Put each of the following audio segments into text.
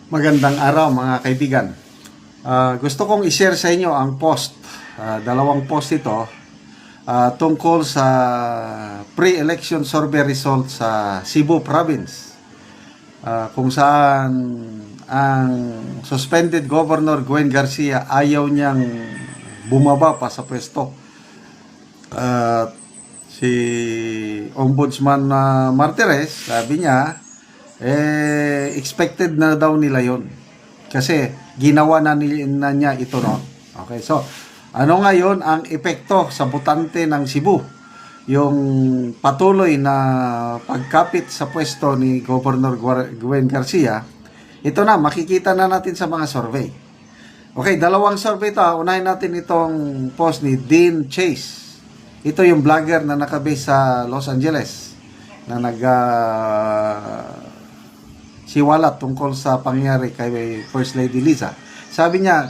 Magandang araw mga kaibigan. Gusto kong i-share sa inyo ang post. Dalawang post ito tungkol sa pre-election survey result sa Cebu Province. Kung saan ang suspended Governor Gwen Garcia ayaw niyang bumaba pa sa pwesto. Si Ombudsman Martires, sabi niya, expected na daw nila yon kasi ginawa na niya ito noon. Okay, so ano ngayon ang epekto sa botante ng Cebu? Yung patuloy na pagkapit sa pwesto ni Governor Gwen Garcia, ito na, makikita na natin sa mga survey. Okay, dalawang survey ito. Unahin natin itong post ni Dean Chase. Ito yung vlogger na nakabase sa Los Angeles na siwalat tungkol sa pangyayari kay First Lady Liza. Sabi niya,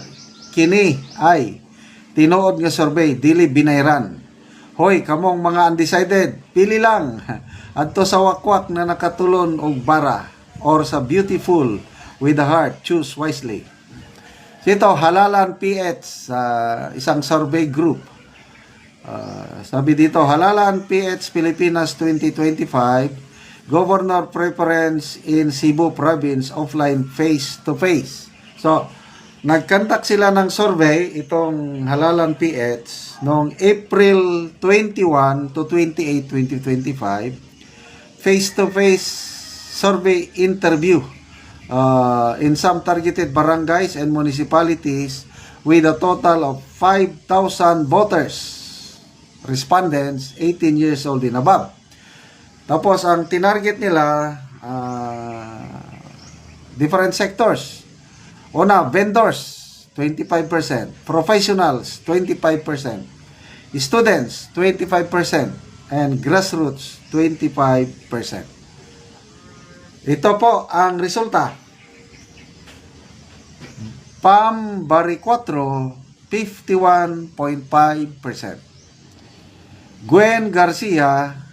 kini ay tinuod nga survey, dili binayran. Hoy, kamong mga undecided, pili lang. Adto sa wakwak na nakatulon og bara or sa beautiful with the heart, choose wisely. So ito, Halalan PH, isang survey group. Sabi dito, Halalan PH Pilipinas 2025, Governor Preference in Cebu Province offline face-to-face. So, nagkandak sila ng survey, itong Halalan PH, noong April 21 to 28, 2025, face-to-face survey interview in some targeted barangays and municipalities with a total of 5,000 voters, respondents 18 years old and above. Tapos, ang tinarget nila, different sectors. Una, vendors, 25%. Professionals, 25%. Students, 25%. And grassroots, 25%. Ito po ang resulta. Pam Baricuatro, 51.5%. Gwen Garcia,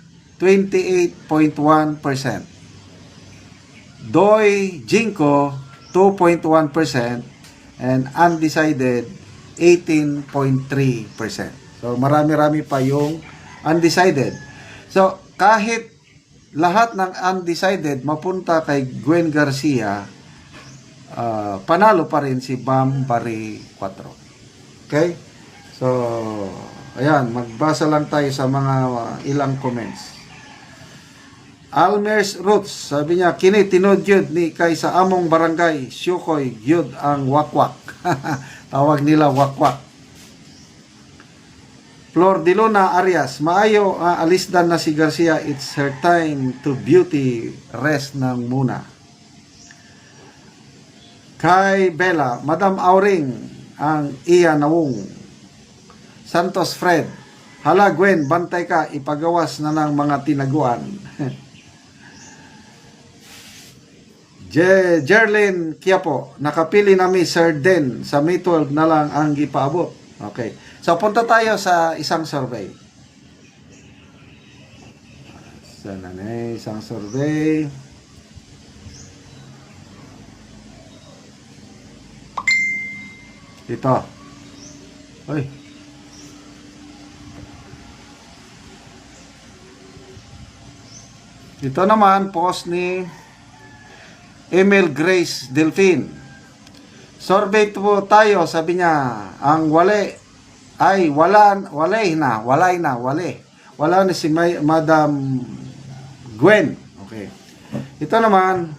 28.1%. Doy Jinko, 2.1%. And undecided, 18.3%. So, marami-rami pa yung undecided. So, kahit lahat ng undecided mapunta kay Gwen Garcia, panalo pa rin si Bam Baricuatro. Okay? So, ayan, magbasa lang tayo sa mga ilang comments. Almer's Roots, sabi niya, kini tinod yun ni kay sa among barangay, Syukoy, yun ang wakwak. Tawag nila wakwak. Flor de Luna Arias, maayo alisdan na si Garcia, it's her time to beauty, rest nang muna. Kay Bella, Madam Auring, ang iya nawong. Santos Fred, hala Gwen, bantay ka, ipagawas na ng mga tinaguan. Jerlyn Quiapo, nakapili nami Sir Den, sa May 12 na lang ang gipaabot. Okay. So, punta tayo sa isang survey. Sana na isang survey. Ito. Oy. Ito naman, post ni Emil Grace Delphine. Survey po tayo, sabi niya, ang wale ay wala na si Madam Gwen. Okay. Ito naman,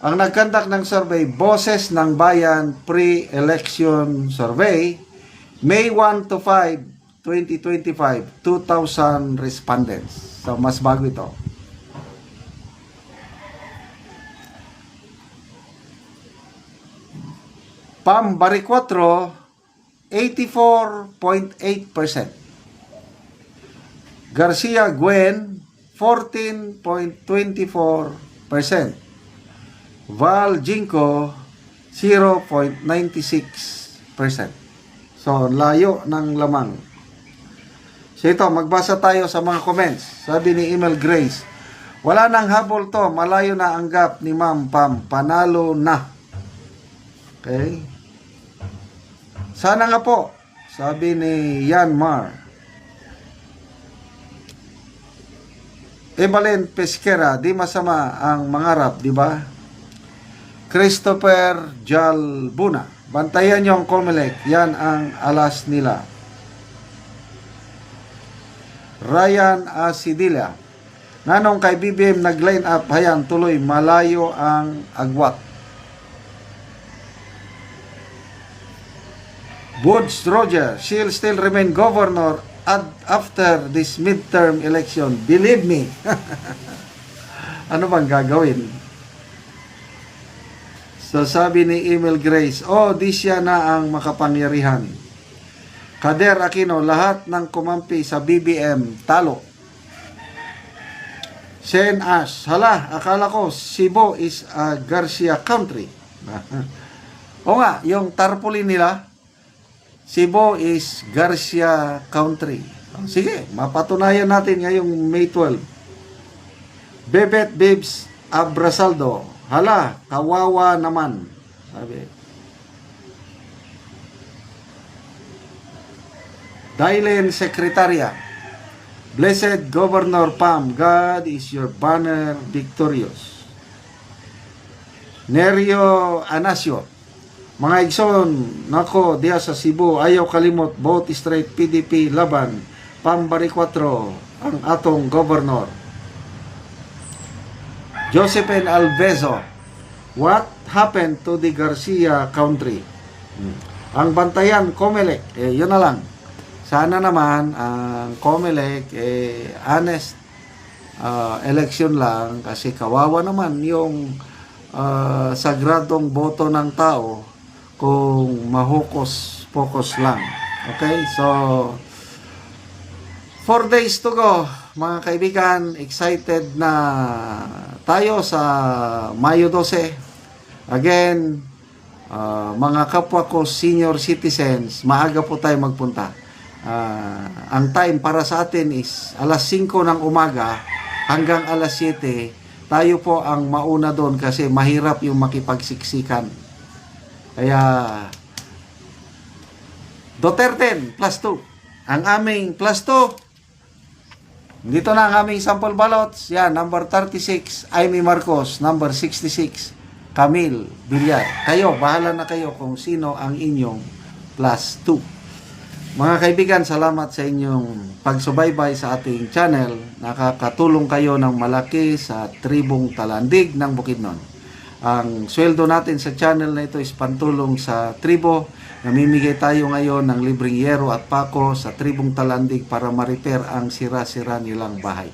ang nagkandak ng survey, Boses ng Bayan Pre-Election Survey, May 1 to 5, 2025, 2,000 respondents. So, mas bago ito. Pam Baricuatro, 84.8%. Garcia Gwen, 14.24%. Val Jinko, 0.96%. So, layo ng lamang. So, ito, magbasa tayo sa mga comments. Sabi ni Emil Grace, wala nang habol to, malayo na ang gap ni Ma'am Pam, panalo na. Okay? Sana nga po, sabi ni Yan Mar. Evelyn Pesquera, di masama ang mangarap, di ba? Christopher Jalbuna, bantayan niyo ang Comelec, yan ang alas nila. Ryan Asidilla, nanong kay BBM nag-line up, hayan tuloy, malayo ang agwat. Woods Roger, she'll still remain governor after this midterm election. Believe me. Ano bang gagawin? So sabi ni Emil Grace, di siya na ang makapangyarihan. Kader Aquino, lahat ng kumampi sa BBM, talo. Shane Ash, hala, akala ko Cebu is a Garcia country. O nga, yung tarpaulin nila, Cebu is Garcia country. Sige, mapatunayan natin ngayong May 12. Bebet Bibs Abrasaldo, hala, kawawa naman. Sabi. Dylan Secretaria, Blessed Governor Pam, God is your banner victorious. Nerio Anasio, mga igsoon, nako, diya sa Cebu, ayaw kalimot, vote straight PDP, laban, Pambari 4, ang atong governor. Josephine Alvezo, what happened to the Garcia country? Ang bantayan, Comelec, yun na lang. Sana naman, ang Comelec, honest election lang, kasi kawawa naman yung sagradong boto ng tao, kung mahukos-focus lang. Okay? So, 4 days to go. Mga kaibigan, excited na tayo sa Mayo 12. Again, mga kapwa ko senior citizens, maaga po tayo magpunta. Ang time para sa atin is alas 5 ng umaga hanggang alas 7. Tayo po ang mauna doon kasi mahirap yung makipagsiksikan. Kaya Duterte plus 2. Ang aming plus 2. Dito na ang aming sample ballots. Yan, number 36, Amy Marcos. Number 66, Camille Villar. Kayo, bahala na kayo kung sino ang inyong plus 2. Mga kaibigan, salamat sa inyong pagsubaybay sa ating channel. Nakakatulong kayo ng malaki sa tribong Talandig ng Bukidnon. Ang sweldo natin sa channel na ito is pantulong sa tribo. Namimigay tayo ngayon ng libreng yero at pako sa tribong Talandig para ma-repair ang sira-sira nilang bahay.